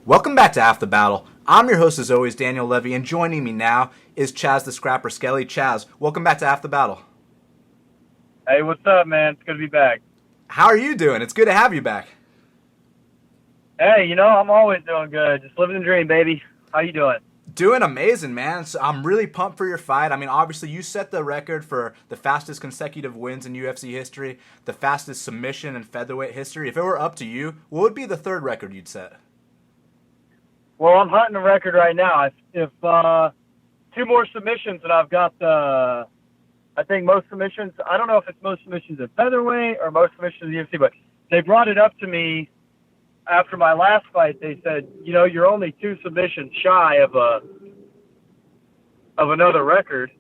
Welcome back to Half the Battle. I'm your host as always, Daniel Levi, and joining me now is Chas the Scrapper Skelly. Chas, welcome back to Half the Battle. Hey, what's up, man? It's good to be back. How are you doing? It's good to have you back. Hey, I'm always doing good. Just living the dream, baby. How you doing? Doing amazing, man. So I'm really pumped for your fight. I mean, obviously, you set the record for the fastest consecutive wins in UFC history, the fastest submission in featherweight history. If it were up to you, what would be the third record you'd set? Well, I'm hunting a record right now. If two more submissions, and I've got I think most submissions. I don't know if it's most submissions in featherweight or most submissions in the UFC, but they brought it up to me after my last fight. They said, you're only two submissions shy of another record,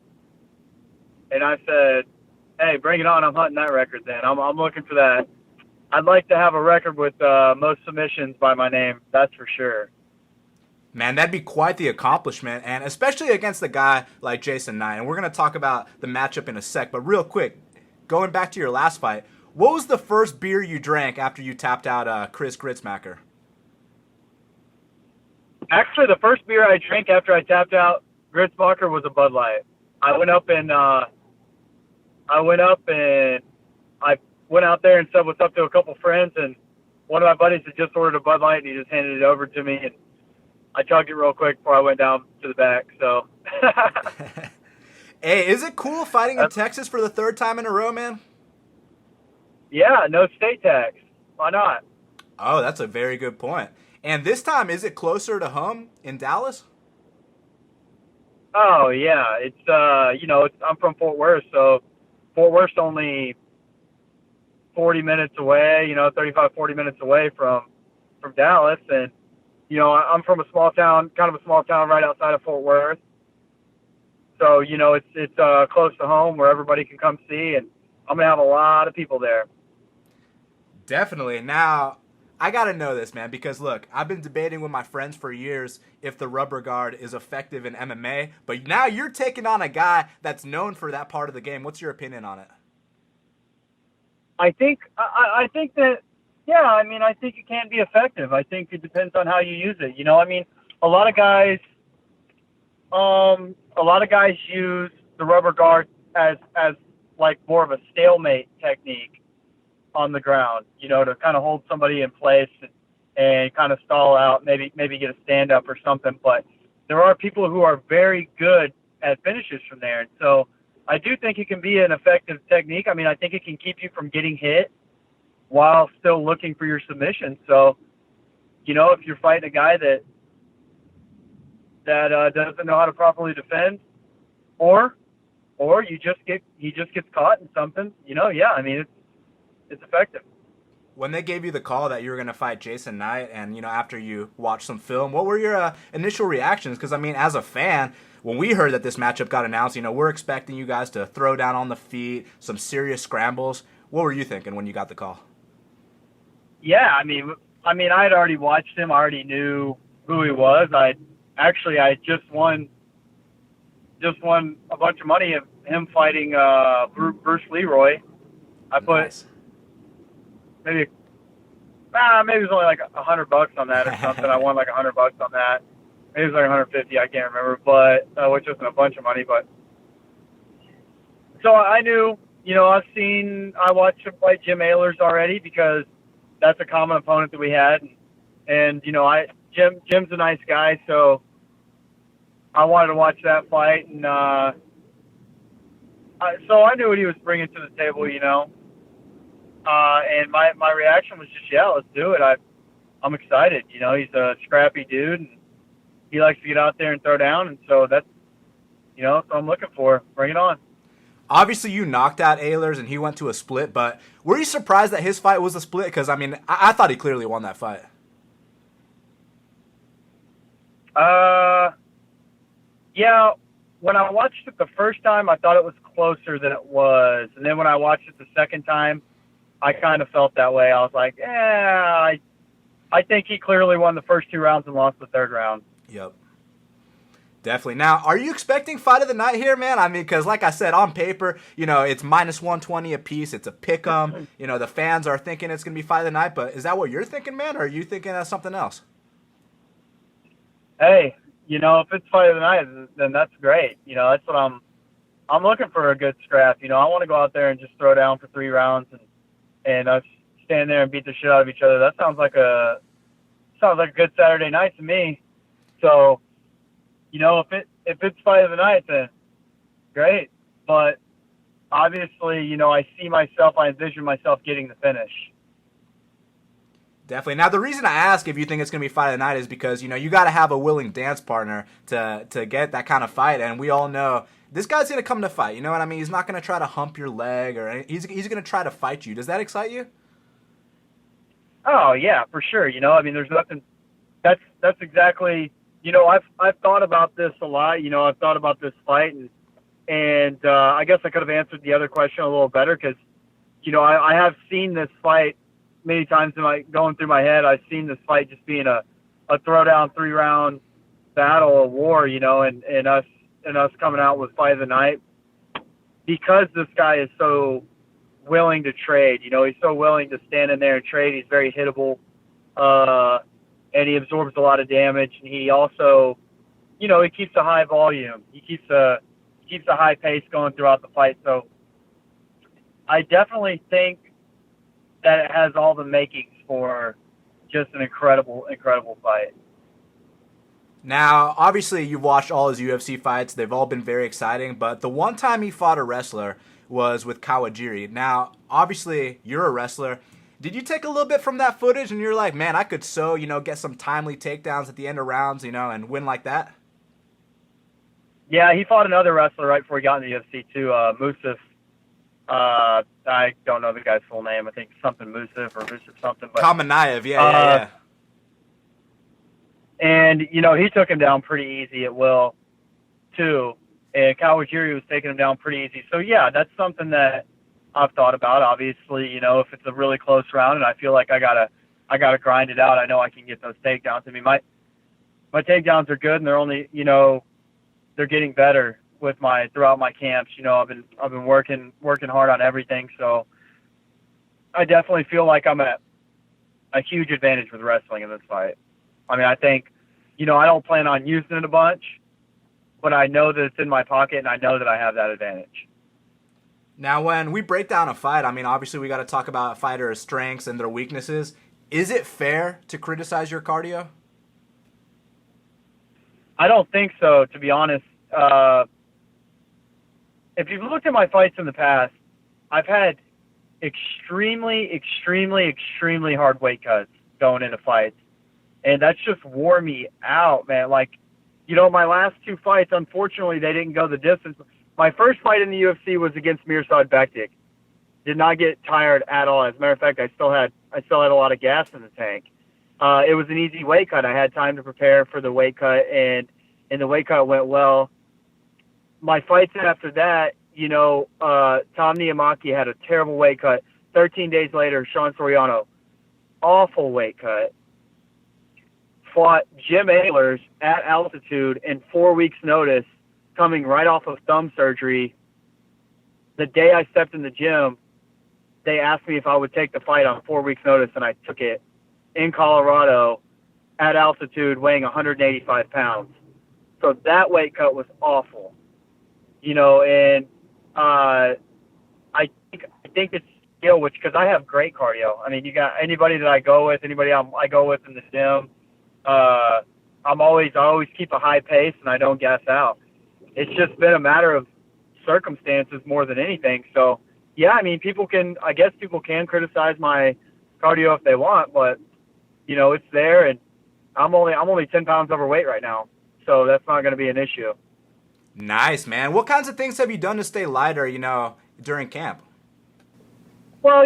and I said, hey, bring it on. I'm hunting that record. Then I'm looking for that. I'd like to have a record with most submissions by my name. That's for sure. Man, that'd be quite the accomplishment, and especially against a guy like Jason Knight. And we're going to talk about the matchup in a sec, but real quick, going back to your last fight, what was the first beer you drank after you tapped out Chris Gritzmacher? Actually, the first beer I drank after I tapped out Gritzmacher was a Bud Light. I went out there and said what's up to a couple friends, and one of my buddies had just ordered a Bud Light, and he just handed it over to me, and I chugged it real quick before I went down to the back. So, hey, is it cool fighting in Texas for the third time in a row, man? Yeah, no state tax. Why not? Oh, that's a very good point. And this time, is it closer to home in Dallas? Oh yeah, it's I'm from Fort Worth, so Fort Worth's only 40 minutes away. 35, 40 minutes away from Dallas, and I'm from a small town right outside of Fort Worth. So, it's close to home where everybody can come see, and I'm going to have a lot of people there. Definitely. Now, I got to know this, man, because, look, I've been debating with my friends for years if the rubber guard is effective in MMA, but now you're taking on a guy that's known for that part of the game. What's your opinion on it? I think that, yeah, I think it can be effective. I think it depends on how you use it. A lot of guys use the rubber guard as like more of a stalemate technique on the ground, to kind of hold somebody in place and kind of stall out, maybe get a stand up or something. But there are people who are very good at finishes from there. And so I do think it can be an effective technique. I think it can keep you from getting hit while still looking for your submission. So, if you're fighting a guy that doesn't know how to properly defend, or he just gets caught in something, it's effective. When they gave you the call that you were going to fight Jason Knight, and after you watched some film, what were your initial reactions? Because as a fan, when we heard that this matchup got announced, we're expecting you guys to throw down on the feet, some serious scrambles. What were you thinking when you got the call? Yeah, I had already watched him. I already knew who he was. I just won a bunch of money of him fighting Bruce Leroy. I put nice. maybe it was only like $100 on that or something. I won like $100 on that. Maybe it was like 150. I can't remember, but which wasn't a bunch of money. But so I knew, I watched him fight Jim Ehlers already because that's a common opponent that we had, and Jim's a nice guy, so I wanted to watch that fight, and so I knew what he was bringing to the table, and my reaction was just, yeah, let's do it. I'm excited. He's a scrappy dude, and he likes to get out there and throw down, and so that's what I'm looking for. Bring it on. Obviously, you knocked out Ehlers and he went to a split, but were you surprised that his fight was a split? Because, I thought he clearly won that fight. Yeah, when I watched it the first time, I thought it was closer than it was. And then when I watched it the second time, I kind of felt that way. I was like, I think he clearly won the first two rounds and lost the third round. Yep. Definitely. Now, are you expecting fight of the night here, man? Because like I said, on paper, it's minus 120 a piece. It's a pick 'em. The fans are thinking it's going to be fight of the night. But is that what you're thinking, man? Or are you thinking of something else? hey, if it's fight of the night, then that's great. That's what I'm looking for, a good scrap. I want to go out there and just throw down for 3 rounds and us stand there and beat the shit out of each other. That sounds like a good Saturday night to me. So, if it's fight of the night, then great. But obviously, I envision myself getting the finish. Definitely. Now, the reason I ask if you think it's going to be fight of the night is because, you got to have a willing dance partner to get that kind of fight. And we all know this guy's going to come to fight. You know what I mean? He's not going to try to hump your leg or anything. He's going to try to fight you. Does that excite you? Oh, yeah, for sure. There's nothing. That's exactly, I've thought about this a lot. I've thought about this fight, and I guess I could have answered the other question a little better because, I have seen this fight many times going through my head. I've seen this fight just being a throwdown 3-round battle, a war, and us coming out with fight of the night because this guy is so willing to trade. He's so willing to stand in there and trade. He's very hittable, and he absorbs a lot of damage. And he also, he keeps a high volume. He keeps a high pace going throughout the fight. So I definitely think that it has all the makings for just an incredible, incredible fight. Now, obviously, you've watched all his UFC fights. They've all been very exciting, but the one time he fought a wrestler was with Kawajiri. Now, obviously, you're a wrestler. Did you take a little bit from that footage and you're like, man, I could get some timely takedowns at the end of rounds, and win like that? Yeah, he fought another wrestler right before he got in the UFC too, Musaf. I don't know the guy's full name. I think something Musaf or Musaf something. But Kamanaev, yeah. And, he took him down pretty easy at will, too. And Kawajiri was taking him down pretty easy. So, yeah, that's something that I've thought about. Obviously, if it's a really close round and I feel like I gotta grind it out, I know I can get those takedowns. I mean, my takedowns are good, and they're only, they're getting better with throughout my camps. I've been working hard on everything. So I definitely feel like I'm at a huge advantage with wrestling in this fight. I mean, I think, I don't plan on using it a bunch, but I know that it's in my pocket, and I know that I have that advantage. Now, when we break down a fight, I mean, obviously we got to talk about a fighter's strengths and their weaknesses. Is it fair to criticize your cardio? I don't think so, to be honest. If you've looked at my fights in the past, I've had extremely, extremely, extremely hard weight cuts going into fights. And that's just wore me out, man. Like, my last 2 fights, unfortunately, they didn't go the distance. My first fight in the UFC was against Miocic Bektic. Did not get tired at all. As a matter of fact, I still had a lot of gas in the tank. It was an easy weight cut. I had time to prepare for the weight cut, and the weight cut went well. My fights after that, Tom Niamaki had a terrible weight cut. 13 days later, Sean Soriano, awful weight cut. Fought Jim Ehlers at altitude in 4 weeks' notice, coming right off of thumb surgery. The day I stepped in the gym, they asked me if I would take the fight on 4 weeks' notice, and I took it in Colorado at altitude, weighing 185 pounds. So that weight cut was awful, and I think it's skill, because I have great cardio. I mean, you got anybody that I go with, I go with in the gym. I always keep a high pace, and I don't gas out. It's just been a matter of circumstances more than anything. So, yeah, I mean, people can criticize my cardio if they want, but it's there, and I'm only 10 pounds overweight right now, so that's not going to be an issue. Nice, man. What kinds of things have you done to stay lighter, during camp? Well,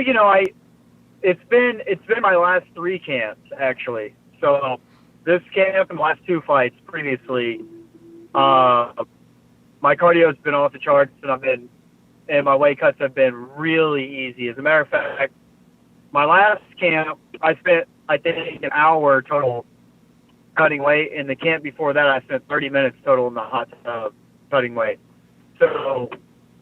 it's been my last 3 camps actually. So this camp and the last 2 fights previously, my cardio's been off the charts, and my weight cuts have been really easy. As a matter of fact, my last camp, I spent, I think, an hour total cutting weight. In the camp before that, I spent 30 minutes total in the hot tub cutting weight. So,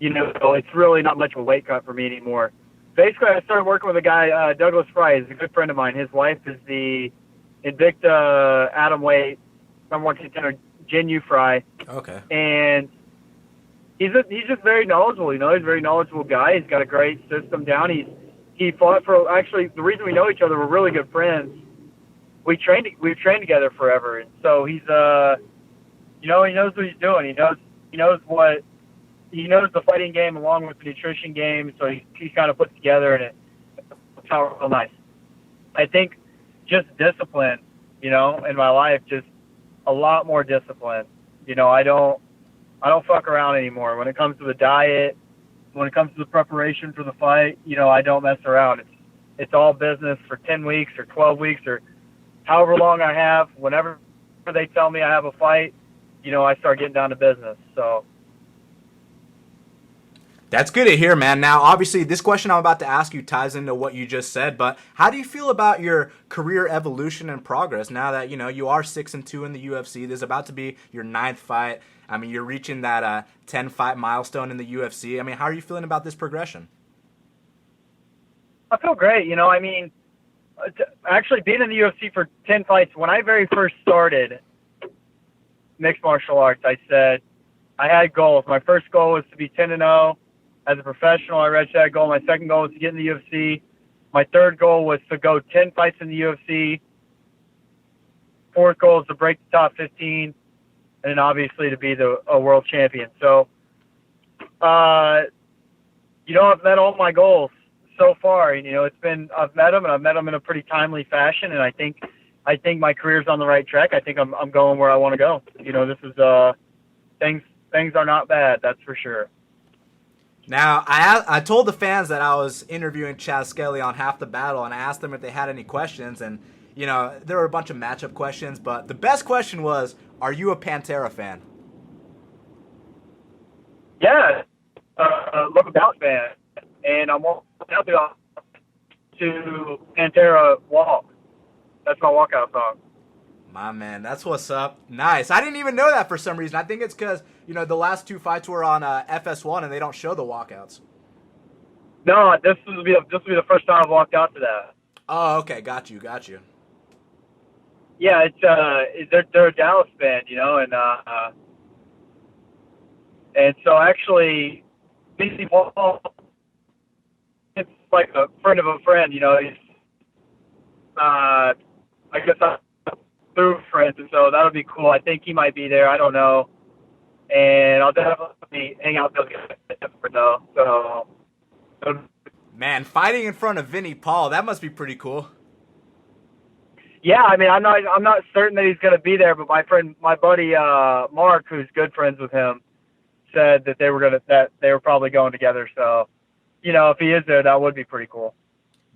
it's really not much of a weight cut for me anymore. Basically, I started working with a guy, Douglas Fry. He's a good friend of mine. His wife is the Invicta atomweight number one contender, Jin Yu Fry. Okay. And he's just very knowledgeable. He's a very knowledgeable guy. He's got a great system down. He fought for, actually, the reason we know each other, we're really good friends. We've trained together forever, and so he's he knows what he's doing. He knows the fighting game along with the nutrition game. So he's kind of put together, and it's real nice. I think just discipline, in my life, just a lot more discipline. I don't fuck around anymore when it comes to the diet. When it comes to the preparation for the fight, I don't mess around. It's all business for 10 weeks or 12 weeks or however long I have. Whenever they tell me I have a fight, I start getting down to business. So that's good to hear, man. Now, obviously, this question I'm about to ask you ties into what you just said, but how do you feel about your career evolution and progress now that, you are 6-2 in the UFC? This is about to be your 9th fight. I mean, you're reaching that 10-fight milestone in the UFC. I mean, how are you feeling about this progression? I feel great. Actually being in the UFC for 10 fights, when I very first started mixed martial arts, I said I had goals. My first goal was to be 10-0 as a professional. I reached that goal. My second goal was to get in the UFC. My third goal was to go 10 fights in the UFC. Fourth goal is to break the top 15. And then obviously to be a world champion. So, I've met all my goals so far. I've met them, and I've met them in a pretty timely fashion. And I think my career's on the right track. I think I'm going where I want to go. This is things are not bad. That's for sure. Now, I told the fans that I was interviewing Chas Skelly on Half the Battle, and I asked them if they had any questions, and there were a bunch of matchup questions, but the best question was, are you a Pantera fan? Yeah, local Dallas fan, and I'm walking out to Pantera Walk. That's my walkout song. My man, that's what's up. Nice. I didn't even know that for some reason. I think it's because, the last 2 fights were on FS1 and they don't show the walkouts. No, this will be the first time I've walked out to that. Oh, okay. Got you. Yeah, they're a Dallas band, and so actually, BC Paul, it's like a friend of a friend, he's, I guess I'm through friends, and so that'll be cool. I think he might be there, I don't know, and I'll definitely hang out with those guys, though, so. Man, fighting in front of Vinnie Paul, that must be pretty cool. Yeah, I mean, I'm not certain that he's going to be there, but my buddy Mark, who's good friends with him, said that they were probably going together. So, if he is there, that would be pretty cool.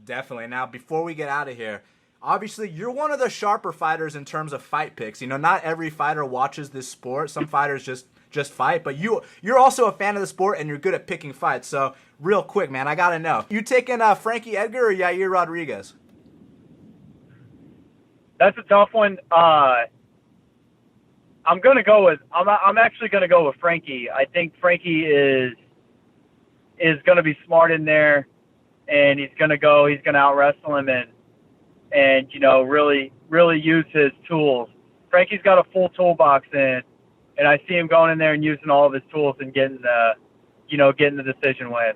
Definitely. Now, before we get out of here, obviously you're one of the sharper fighters in terms of fight picks. Not every fighter watches this sport. Some fighters just fight, but you're also a fan of the sport and you're good at picking fights. So, real quick, man, I gotta know, you taking Frankie Edgar or Yair Rodriguez? That's a tough one. I'm actually gonna go with Frankie. I think Frankie is gonna be smart in there, and he's gonna out wrestle him and really use his tools. Frankie's got a full toolbox and I see him going in there and using all of his tools and getting the decision win.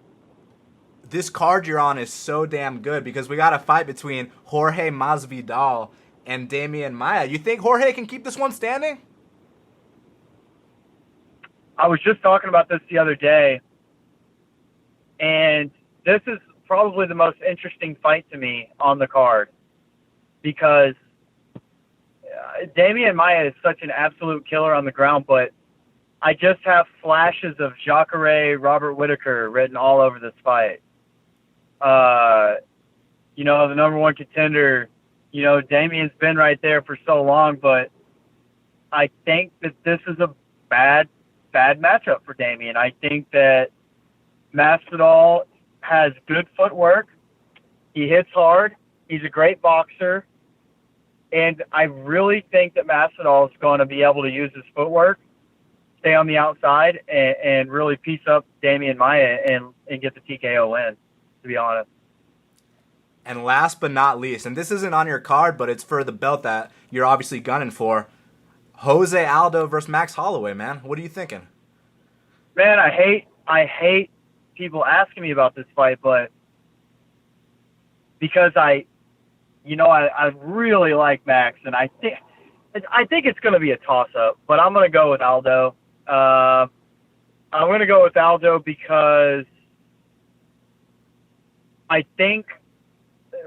This card you're on is so damn good because we got a fight between Jorge Masvidal and Damian Maia. You think Jorge can keep this one standing? I was just talking about this the other day, and this is probably the most interesting fight to me on the card because Damian Maia is such an absolute killer on the ground, but I just have flashes of Jacare Robert Whittaker written all over this fight. The number one contender, Damian's been right there for so long, but I think that this is a bad matchup for Damian. I think that Masvidal has good footwork. He hits hard. He's a great boxer. And I really think that Masvidal is going to be able to use his footwork, stay on the outside, and really piece up Damian Maia and get the TKO win, to be honest. And last but not least, and this isn't on your card, but it's for the belt that you're obviously gunning for, Jose Aldo versus Max Holloway, man. What are you thinking? Man, I hate people asking me about this fight, but because I really like Max, and I think it's going to be a toss-up, but I'm going to go with Aldo. I'm going to go with Aldo because I think,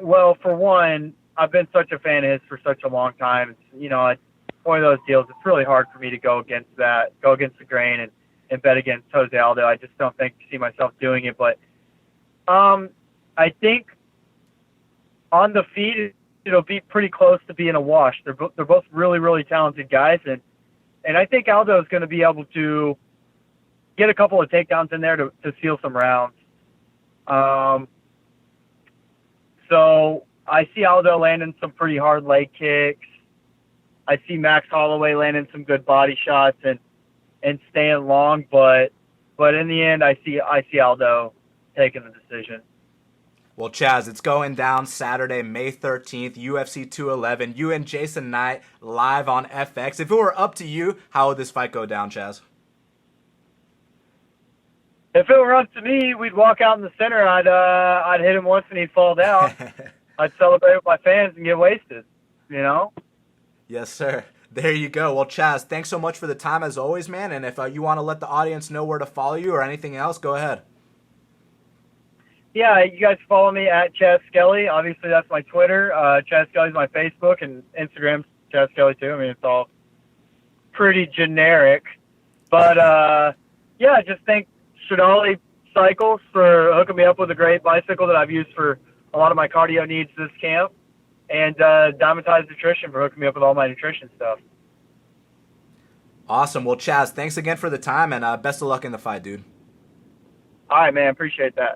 well, for one, I've been such a fan of his for such a long time. It's, it's one of those deals. It's really hard for me to go against the grain and bet against Jose Aldo. I just don't see myself doing it. But I think on the feet, it'll be pretty close to being a wash. They're both really, really talented guys, and I think Aldo is going to be able to get a couple of takedowns in there to seal some rounds. So I see Aldo landing some pretty hard leg kicks. I see Max Holloway landing some good body shots and staying long, but in the end, I see Aldo taking the decision. Well, Chaz, it's going down Saturday, May 13th, UFC 211. You and Jason Knight live on FX. If it were up to you, how would this fight go down, Chaz? If it were up to me, we'd walk out in the center. I'd hit him once and he'd fall down. I'd celebrate with my fans and get wasted, Yes, sir. There you go. Well, Chaz, thanks so much for the time as always, man. And if you want to let the audience know where to follow you or anything else, go ahead. Yeah, you guys follow me at Chas Skelly. Obviously, that's my Twitter. Chas Skelly's my Facebook, and Instagram's Chas Skelly too. I mean, it's all pretty generic. But, yeah, just thank Shadali Cycles for hooking me up with a great bicycle that I've used for a lot of my cardio needs this camp. And Diamondized Nutrition for hooking me up with all my nutrition stuff. Awesome. Well, Chaz, thanks again for the time, and best of luck in the fight, dude. All right, man. Appreciate that.